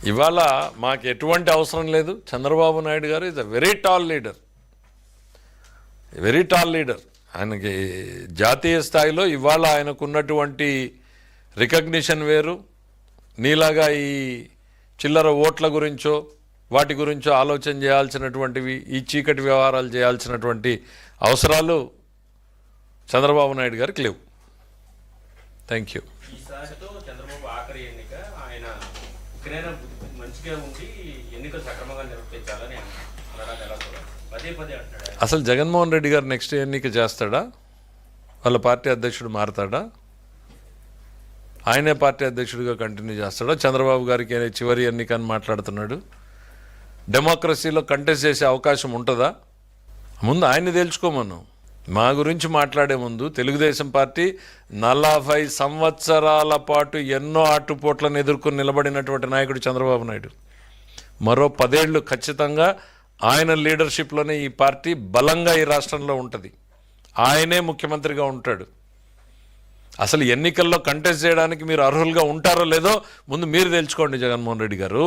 ఇవాళ మాకు ఎటువంటి అవసరం లేదు. చంద్రబాబు నాయుడు గారు is a very tall leader. ఆయనకి జాతీయ స్థాయిలో ఇవాళ ఆయనకున్నటువంటి రికగ్నిషన్ వేరు. నీలాగా ఈ చిల్లర ఓట్ల గురించో వాటి గురించో ఆలోచన చేయాల్సినటువంటివి, ఈ చీకటి వ్యవహారాలు చేయాల్సినటువంటి అవసరాలు చంద్రబాబు నాయుడు గారికి లేవు. Thank you. ఈసారితో చంద్రబాబు ఆఖరి ఎన్నిక, ఆయన మంచిగా ఉండి ఎన్నికలు సక్రమంగా నిర్వర్తించాలని పదే పదే అంటాడు. అసలు జగన్మోహన్ రెడ్డి గారు నెక్స్ట్ ఎన్నిక చేస్తాడా? వాళ్ళ పార్టీ అధ్యక్షుడు మారతాడా? ఆయనే పార్టీ అధ్యక్షుడిగా కంటిన్యూ చేస్తాడా? చంద్రబాబు గారికి చివరి ఎన్నిక అని మాట్లాడుతున్నాడు. డెమోక్రసీలో కంటెస్ట్ చేసే అవకాశం ఉంటుందా? ముందు ఆయన్ని తేల్చుకోమను. మా గురించి మాట్లాడే ముందు తెలుగుదేశం పార్టీ 40 సంవత్సరాల పాటు ఎన్నో ఆటుపోట్లను ఎదుర్కొని నిలబడినటువంటి నాయకుడు చంద్రబాబు నాయుడు. మరో 10 ఏళ్ళు ఖచ్చితంగా ఆయన లీడర్షిప్లోనే ఈ పార్టీ బలంగా ఈ రాష్ట్రంలో ఉంటుంది. ఆయనే ముఖ్యమంత్రిగా ఉంటాడు. అసలు ఎన్నికల్లో కంటెస్ట్ చేయడానికి మీరు అర్హులుగా ఉంటారో లేదో ముందు మీరు తెలుసుకోండి జగన్మోహన్ రెడ్డి గారు.